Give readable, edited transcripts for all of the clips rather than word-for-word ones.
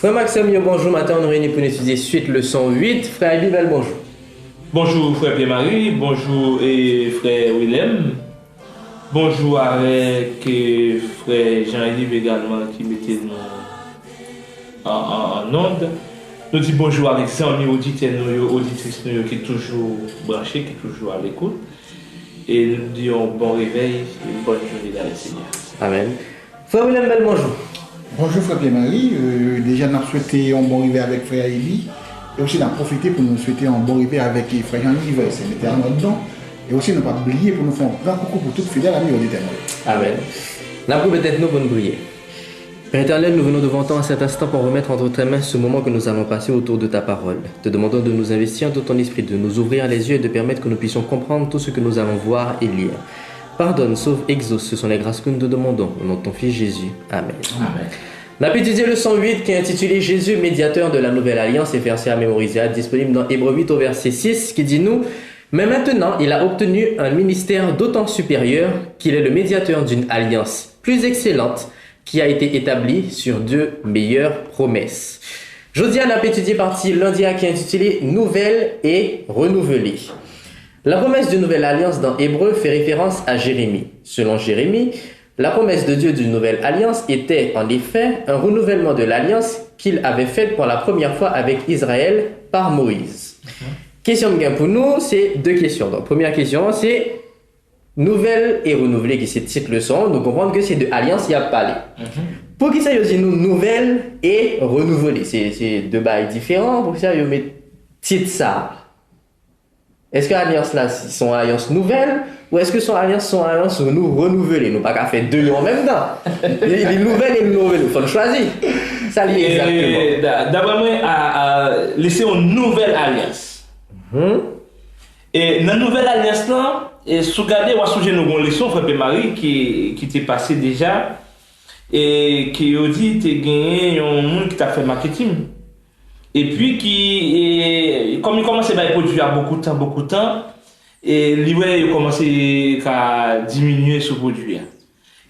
Frère Maxime, bonjour. Matin, on est réunis pour étudier suite leçon 8. Frère Bivel, bonjour. Bonjour frère Pierre-Marie, bonjour et frère Willem. Bonjour avec frère Jean-Yves également qui mettait nous en onde. Nous disons bonjour avec ces amis auditeurs, auditrices qui sont toujours branchés, qui sont toujours à l'écoute. Et nous disons bon réveil et bonne journée dans le Seigneur. Amen. Frère Willem, bonjour. Bonjour frère Pierre-Marie, déjà nous souhaitons un bon réveil avec frère Elie. Et aussi d'en profiter pour nous souhaiter un bon réveil avec frère Jean-Yves, c'est l'éternel dedans. Et aussi ne pas oublier pour nous faire un grand coucou pour toutes fidèles amis de l'éternel. Amen. Nous pouvons peut-être nous pour nous prier. Père éternel, nous venons devant toi en cet instant pour remettre entre tes mains ce moment que nous allons passer autour de ta parole. Te demandons de nous investir de ton esprit, de nous ouvrir les yeux et de permettre que nous puissions comprendre tout ce que nous allons voir et lire. Pardonne, sauve, exauce, ce sont les grâces que nous te demandons. Au nom de ton Fils Jésus. Amen. Amen. On a étudié le 108 qui est intitulé Jésus, médiateur de la nouvelle alliance et verset à mémoriser, disponible dans Hébreux 8 au verset 6 qui dit nous, mais maintenant il a obtenu un ministère d'autant supérieur qu'il est le médiateur d'une alliance plus excellente qui a été établie sur deux meilleures promesses. Jeudi, on a étudié partie lundi qui est intitulé Nouvelle et renouvelée. La promesse d'une nouvelle alliance dans Hébreux fait référence à Jérémie. Selon Jérémie, la promesse de Dieu d'une nouvelle alliance était en effet un renouvellement de l'alliance qu'il avait faite pour la première fois avec Israël par Moïse. Question de gain pour nous, c'est deux questions. Donc, première question, c'est nouvelle et renouvelée, qui c'est titre leçon. Nous comprenons que c'est de alliance, il y a parlé. Pour qui ça, il y a aussi nous, nouvelle et renouvelée. C'est deux bails différents. Pour ça, il y a titre ça. Est-ce que l'alliance là, sont alliances nouvelles ou est-ce que son alliance sont alliances nous renouvelées? Nous pas qu'à faire deux en même temps. Les nouvelles et les nouvelles, il faut le choisir. Ça lié exactement. D'après moi, à laisser une nouvelle alliance. Et dans la nouvelle alliance là, et sous garder ou sous nos leçons, frère Pierre-Marie qui t'est passé déjà et qui a dit t'es gagné un monde qui t'a fait marketing. Et puis, comme il commençait à produire beaucoup de temps, et lui, il a commencé à diminuer ce produit.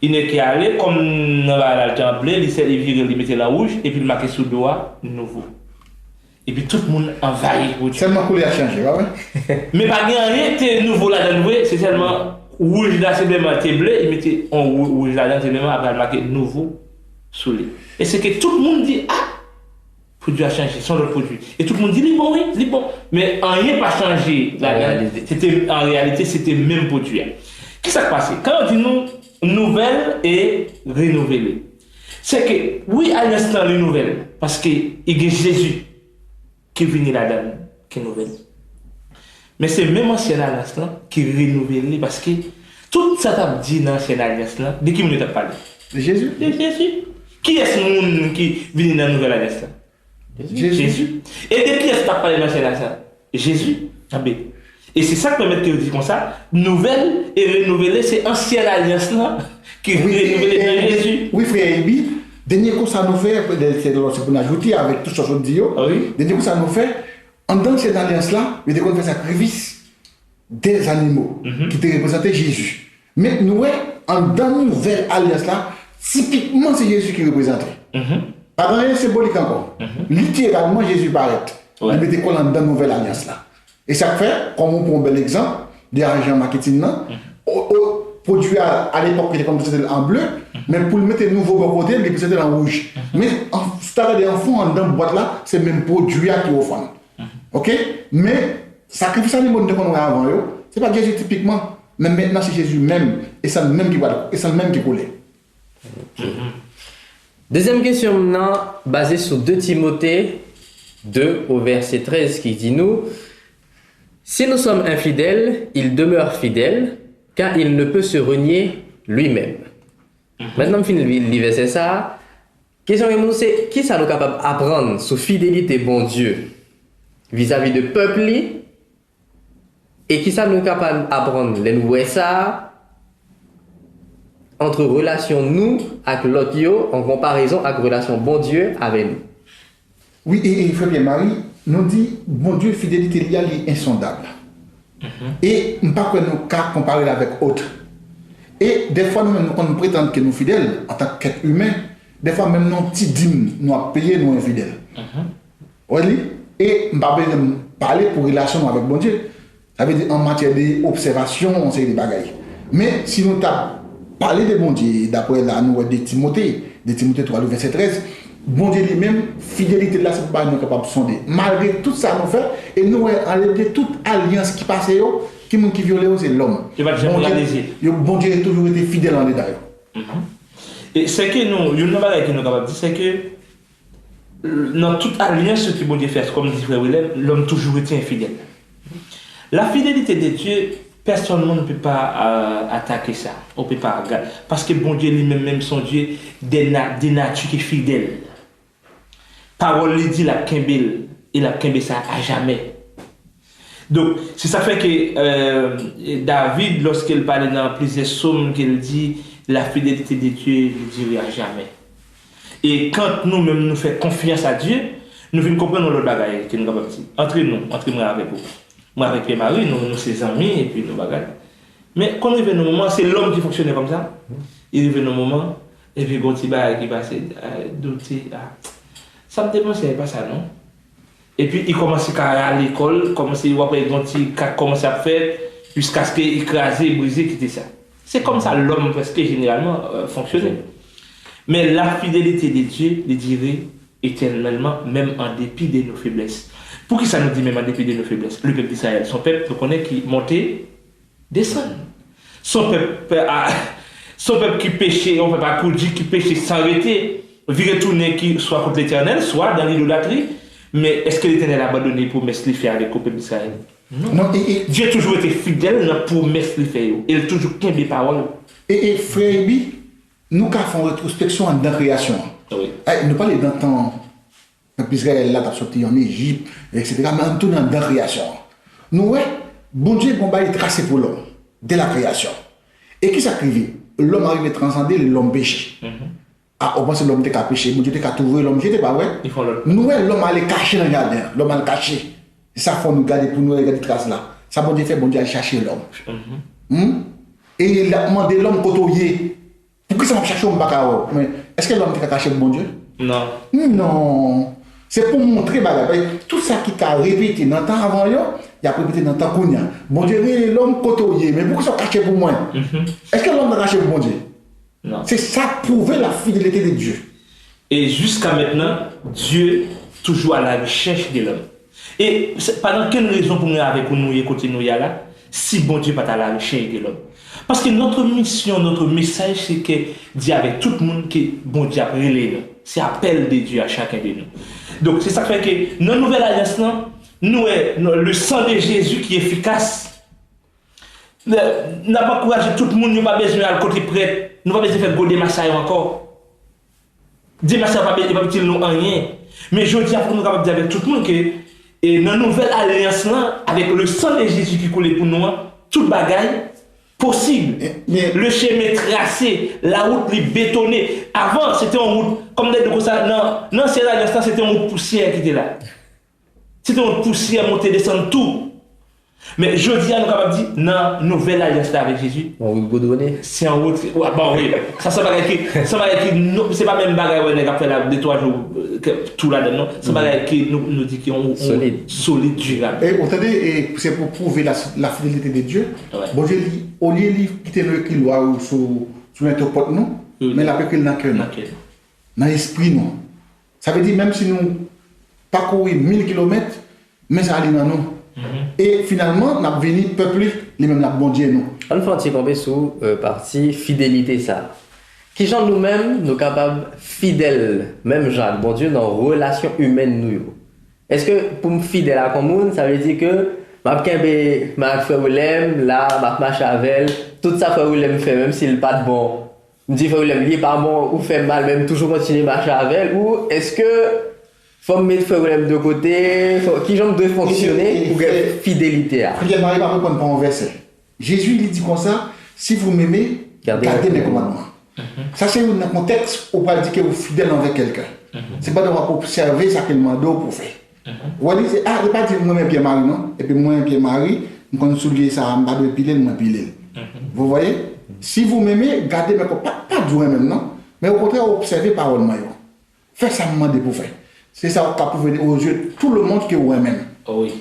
Il n'est qu'à aller, comme dans la blé, il mettait la rouge, et puis il marquait sous le doigt, nouveau. Et puis tout le monde envahit. Seulement couleur a changé, ouais. Mais pas rien, était nouveau là-dedans, c'est seulement rouge là, c'est vraiment blé, il mettait en rouge là-dedans, c'est vraiment après marqué nouveau sous lui. Et c'est que tout le monde dit, ah! Le produit a changé, son autre produit. Et tout le monde dit, il est bon. Mais rien n'a pas changé. En réalité, c'était le même produit. Qu'est-ce qui s'est passé? Quand on dit nous, nouvelle et renouvelée, c'est que, oui, à l'instant, les nouvelles, parce qu'il y a Jésus qui est venu là-dedans, qui est nouvelle. Mais c'est même ancien à l'instant qui est renouvelé, parce que tout ça t'a dit dans l'ancien alliance là, de qui on t'a parlé? De Jésus. De Jésus. Qui est ce monde qui vient dans la nouvelle alliance là? Jésus. Et de qui est-ce que tu as parlé dans cette alliance? Jésus. Et c'est ça que permet de dire comme ça, nouvelle et renouvelée, c'est ancienne alliance là, qui est renouvelée de Jésus. Oui, frère Ebi, dernier coup ça nous fait, c'est pour ajouter avec tout ce que je dis, dernier coup ça nous fait, en dans cette alliance là, il y a des sacrifices des animaux qui te représentaient Jésus. Mais nous, en dans une nouvelle alliance là, typiquement c'est Jésus qui représentait. Pas rien symbolique encore. Littéralement, Jésus paraît. Il mettait quoi dans la nouvelle alliance là. Et ça fait, comme on prend un bel exemple, des agents marketing là, produit à l'époque qui était comme c'était en bleu, mais pour le mettre nouveau côté, il était en rouge. Mais si tu as des enfants dans la boîte là, c'est le même produit qui offre. Ok? Mais sacrifice animaux qu'on a avant, c'est pas Jésus typiquement, mais maintenant c'est Jésus même, et c'est le même qui coulait. Deuxième question maintenant, basée sur 2 Timothée 2 au verset 13 qui dit nous, si nous sommes infidèles, il demeure fidèle, car il ne peut se renier lui-même. Maintenant, je finis le verset ça. Question que nous c'est qui ça nous capable d'apprendre sur fidélité bon Dieu vis-à-vis de peuple et qui ça nous capable d'apprendre les nouveaux ça entre relation nous avec l'autre en comparaison avec relation bon Dieu avec nous. Oui, et frère Pierre-Marie nous dit bon Dieu fidélité il est insondable. Et nous pas que nous cas comparer avec autres. Et des fois nous prétendons que nous fidèles en tant qu'être humain, des fois même nos petits dîmes, nous avons payé, nous infidèles. Oui, et je ne vais pas parler pour relation avec bon Dieu. Ça veut dire en matière d'observation, on sait des bagailles. Mais si nous avons parlé de bon Dieu, d'après là, nous avons de Timothée 3, verset 13, bon Dieu lui-même, fidélité là, c'est pas nous capable de sonder. Malgré tout ça, nous faisons, et nous enlevé toute alliance qui passe, qui viole, c'est l'homme. Bon Dieu a toujours été fidèle en détail. Et c'est que nous, une chose qui nous capable de dire, c'est que dans toute alliance que bon Dieu fait, comme dit Frère Willem, l'homme toujours été infidèle. La fidélité de Dieu, personne ne peut pas attaquer ça. On ne peut pas regarder. Parce que bon Dieu lui-même, son Dieu, des natures qui est fidèle. Parole lui dit la Kimbel, et la Kimbel ça à jamais. Donc, c'est ça fait que David, lorsqu'il parlait dans plusieurs psaumes, qu'il dit la fidélité de Dieu ne durera jamais. Et quand nous-mêmes nous faisons confiance à Dieu, nous venons comprendre l'autre bagaille que nous avons dit. Entre moi avec vous. Moi avec Pierre-Marie, nous sommes ses amis et puis nous bagaille. Mais quand il arrive un moment, c'est l'homme qui fonctionne comme ça. Il arrive un moment, et puis bon petit bail qui passe douter. Ça me dérange, c'est pas ça, non? Et puis il commence à aller à l'école, commence à faire jusqu'à ce qu'il écrase, brise, quitte ça. C'est comme ça l'homme presque généralement fonctionnait. Mais la fidélité de Dieu, les dirait éternellement, même en dépit de nos faiblesses. Pour qui ça nous dit même en dépit de nos faiblesses? Le peuple d'Israël, son peuple, nous connaît qui montait, descend. Son peuple qui péchait, on ne peut pas dire qui péchait sans arrêter, virer tourner qui soit contre l'Éternel, soit dans l'idolâtrie. Mais est-ce que l'Éternel a abandonné pour mettre les faire avec le peuple d'Israël? Non. Dieu a toujours été fidèle pour mettre les faire. Il a toujours qu'un des paroles. Et frère Ebi, nous avons une rétrospection en création. Oui. Nous parlons d'un temps. Israël là, t'as sorti en Égypte, etc. Mais on tourne dans la création. Nous, ouais, bon Dieu, bon, est tracé pour l'homme, dès la création. Et qui s'acrivait? L'homme arrive à transcender l'homme péché. Ah, on pense que l'homme était qu'à pécher, bon Dieu était qu'à trouver l'homme, c'était pas vrai? Nous, ouais, l'homme allait cacher dans le jardin, l'homme allait cacher. Et ça, il faut nous garder pour nous regarder traces là. Ça, bon Dieu fait, bon Dieu allait chercher l'homme. Et il a demandé l'homme côtoyer. Pourquoi ça m'a cherché un bacao? Mais est-ce que l'homme était caché pour bon Dieu? Non. Non. C'est pour montrer, tout ça qui t'a répété dans le temps avant, il a répété dans le temps qu'on y a. Bon Dieu, l'homme côtoyé, mais pourquoi ça caché pour moi? Est-ce que l'homme a caché pour bon Dieu? Non. C'est ça prouver la fidélité de Dieu. Et jusqu'à maintenant, Dieu toujours à la recherche de l'homme. Et pendant quelle raison pour nous avec nous écouter nous là, si bon Dieu pas à la recherche de l'homme? Parce que notre mission, notre message, c'est que Dieu avec tout le monde qui bon Dieu a relé. C'est appel de Dieu à chacun de nous. Donc c'est ça qui fait que dans la nouvelle alliance, nous le sang de Jésus qui est efficace. N'a pas encouragé tout le monde, nous pas besoin de côté prêtre, nous pas besoin de faire des massages encore. Des massages pas besoin de nous rien. Mais je dis pour nous capable de dire avec tout le monde que et dans la nouvelle alliance avec le sang de Jésus qui coule pour nous, toute bagaille possible. Le chemin tracé, la route est bétonnée. Avant, c'était une route, comme des comme ça, non, c'est là, c'était une route poussière qui était là. C'était une route poussière, monter, descendre, tout. Mais je dis à nous capables de dire, non, nouvelle alliance là avec Jésus. On vous donner. C'est en route. Ouais, bon, oui. Ça, c'est pas même bagaille, on a fait là, 2-3 jours, tout là-dedans. C'est pas bagaille qui nous dit qu'on solide, durable. Et vous entendez, c'est pour prouver la fidélité de Dieu. Ouais. Bon Dieu, au lieu de quitter le kilo ou sur notre porte, nous, mais la peu dans le cœur, dans l'esprit, nous. Ça veut dire, même si nous parcourons 1000 km, mais ça arrive dans nous. Et finalement, on a venu peuple, les mêmes la bon Dieu nous. On fait un petit peu sous partie fidélité ça. Qui genre nous-mêmes nous capables fidèles, même genre bon Dieu dans relation humaine nous. Est-ce que pour me fidèle à commune, ça veut dire que ma frère Willem là, ma marche avec tout ça frère Willem fait même s'il pas de bon. Me dit frère Willem il est pas bon ou fait mal même toujours continuer marcher avec ou est-ce que faut mettre frère Willem de côté, qui genre doit fonctionner pour gagner fidélité. Frère Marie va répondre par un verset. Jésus il dit comme ça, si vous m'aimez, gardez mes commandements. Ça c'est un contexte où on va dire que vous êtes fidèle envers quelqu'un. C'est pas de observer ça qu'il m'a pour faire. Vous voyez, c'est ne pas dire moi Pierre-Marie non, et puis moi Pierre-Marie, je vais soulever ça, je vais piler, je vais piler. Vous voyez, si vous m'aimez, gardez mes commandements, pas du même non. Mais au contraire, observer parole maillot. Fais ça demander pour faire. C'est ça qui peut venir aux yeux de tout le monde qui est même. Oh oui.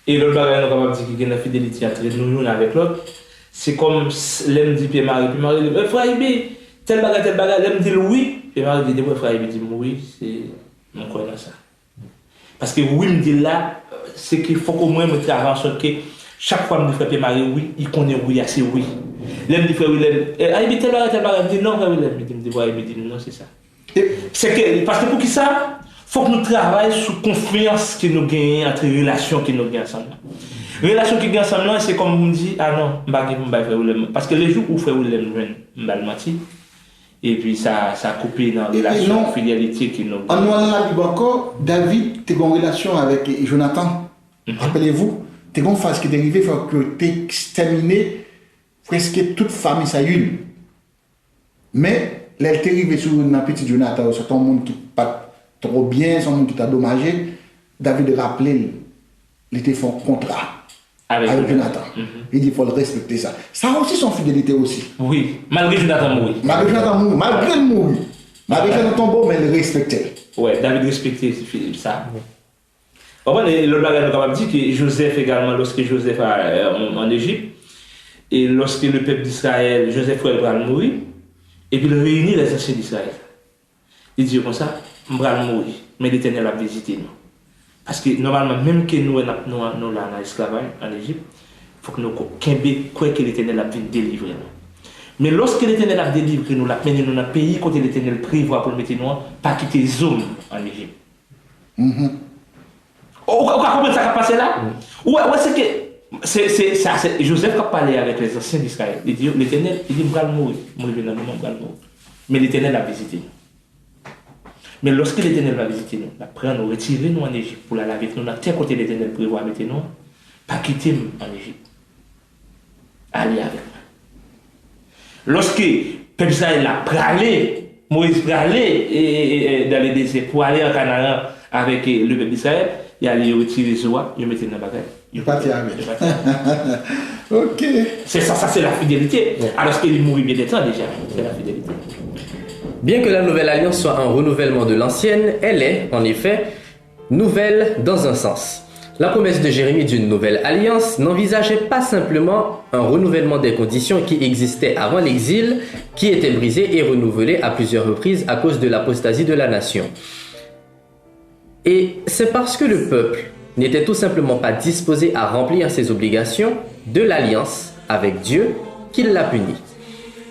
Et l'autre bagage, nous avons dit qu'il y a une fidélité entre nous avec l'autre. C'est comme l'aime dit Pierre-Marie. Pierre-Marie dit, frère Ibi, tel bagage, l'aime dit oui. Pierre-Marie dit, frère Ibi dit oui, c'est mon croyant dans ça. Parce que oui, me dit là, c'est qu'il faut qu'au moins me travaille en sorte que chaque fois que je dis frère Pierre-Marie, oui, il connaît oui, c'est oui. L'aime dit frère Willem, Ibi tel bagage, il dit non, frère Willem. Il dit, frère Ibi dit non, c'est ça. C'est que, parce que pour qui ça? Faut que nous travaillions sur la confiance que nous gagnons entre les relations que nous gagnons ensemble. Les relations que nous gagnons ensemble, c'est comme vous me dites, ah non, je ne vais pas faire Willem. Parce que les jours où frère Willem je vais le mentir. Et puis ça a coupé dans la relation de fidélité qui nous gagne. En nous dit encore, David, tu as une relation avec Jonathan. Rappelez-vous, tu as une phase qui est arrivée, il faut que tu aies exterminé presque toute famille, ça une. Mais, là, tu es arrivé sur un petit Jonathan, sur ton monde qui pas trop bien, son monde qui t'a dommagé, David rappelé, il était fait un contrat avec Jonathan. Il dit qu'il faut le respecter ça. Ça a aussi son fidélité aussi. Oui, malgré Jonathan mourir. Malgré Jonathan mourir, malgré le mourir. Malgré le tombeau, mais il respectait. Oui, David respectait ça. Le bagage nous avons dit que Joseph également, lorsque Joseph en Égypte, et lorsque le peuple d'Israël, Joseph va mourir, et puis il réunit les anciens d'Israël. Il dit comme ça, je vais mourir, mais l'Éternel a visité nous. Parce que normalement, même que nous là dans l'esclavage en Égypte, il faut que nous croyons que l'Éternel a délivré nous. Mais lorsque l'Éternel a délivré nous, l'a mené dans un pays côté l'Éternel prévoit pour le mettre nous, pas quitter les hommes en Égypte. Vous comprenez ce qui a passé là? Ouais, c'est que Joseph qui a parlé avec les anciens d'Israël. Il dit l'Éternel, il dit, je vais mourir. Mais l'Éternel a visité nous. Mais lorsque l'Éternel va visiter nous, après nous retirer nous en Égypte pour la laver nous, dans tel côté l'Éternel prévoit mettre nous, pas quitter nous en Égypte. Allez avec nous. Lorsque peuple Israël a pralé, Moïse pralé dans les déserts pour aller en Canaan avec le peuple d'Israël, il allait retirer les oies, il mettait dans la bagaille. Il partit avec. Ok. C'est ça, c'est la fidélité. Alors qu'il mourit bien des temps déjà, c'est la fidélité. Bien que la nouvelle alliance soit un renouvellement de l'ancienne, elle est, en effet, nouvelle dans un sens. La promesse de Jérémie d'une nouvelle alliance n'envisageait pas simplement un renouvellement des conditions qui existaient avant l'exil, qui étaient brisées et renouvelées à plusieurs reprises à cause de l'apostasie de la nation. Et c'est parce que le peuple n'était tout simplement pas disposé à remplir ses obligations de l'alliance avec Dieu qu'il l'a puni.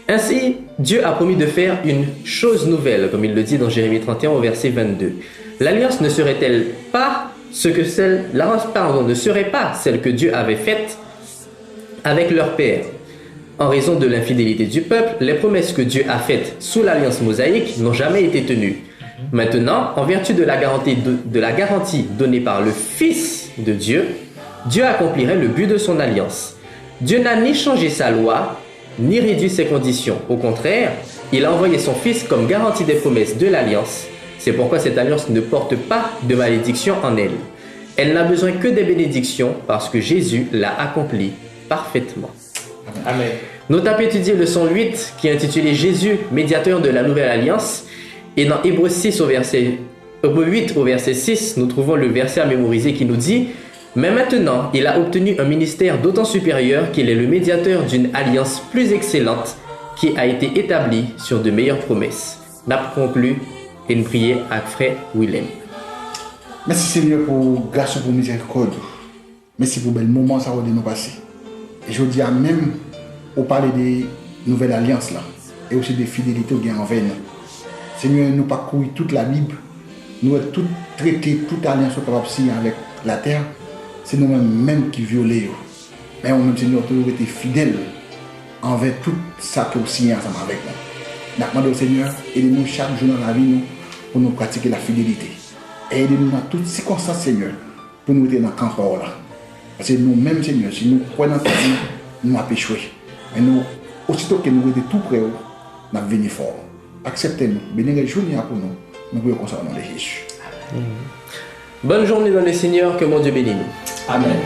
Ainsi, Dieu a promis de faire une chose nouvelle, comme il le dit dans Jérémie 31 au verset 22. L'alliance ne serait-elle pas ne serait pas celle que Dieu avait faite avec leur père. En raison de l'infidélité du peuple, les promesses que Dieu a faites sous l'alliance mosaïque n'ont jamais été tenues. Maintenant, en vertu de la garantie donnée par le Fils de Dieu, Dieu accomplirait le but de son alliance. Dieu n'a ni changé sa loi, ni réduit ses conditions. Au contraire, il a envoyé son Fils comme garantie des promesses de l'alliance. C'est pourquoi cette alliance ne porte pas de malédiction en elle. Elle n'a besoin que des bénédictions parce que Jésus l'a accompli parfaitement. Amen. Nous avons étudié le leçon 8 qui est intitulé Jésus, médiateur de la nouvelle alliance. Et dans Hébreux 8 au verset 6, nous trouvons le verset à mémoriser qui nous dit « Mais maintenant, il a obtenu un ministère d'autant supérieur qu'il est le médiateur d'une alliance plus excellente qui a été établie sur de meilleures promesses. » N'a conclu et une prière à frère Willem. Merci Seigneur pour grâce pour miséricorde. Merci pour le moment ça va de nous passer. Et je dis à même au parler des nouvelles alliances là et aussi des fidélités qui envers nous. Seigneur, nous pas courir toute la Bible, nous avons tout traité, toute alliance capable de signer avec la terre, c'est nous-mêmes qui violons. Mais nous-mêmes, Seigneur, nous avons été fidèles envers tout ça que vous signez ensemble avec nous. Nous demandons au Seigneur, aidez-nous chaque jour dans la vie pour nous pratiquer la fidélité. Et aidez-nous dans toutes circonstances, Seigneur, pour nous être dans le camp là. Parce que nous-mêmes, Seigneur, si nous croyons dans ta vie, nous avons échoué. Mais nous, aussitôt que nous sommes tout près, nous avons venu fort. Acceptez-nous, bénissez journée pour nous. Nous pouvons conserver le nom de Jésus. Bonne journée dans le Seigneur, que mon Dieu bénisse nous. Amen.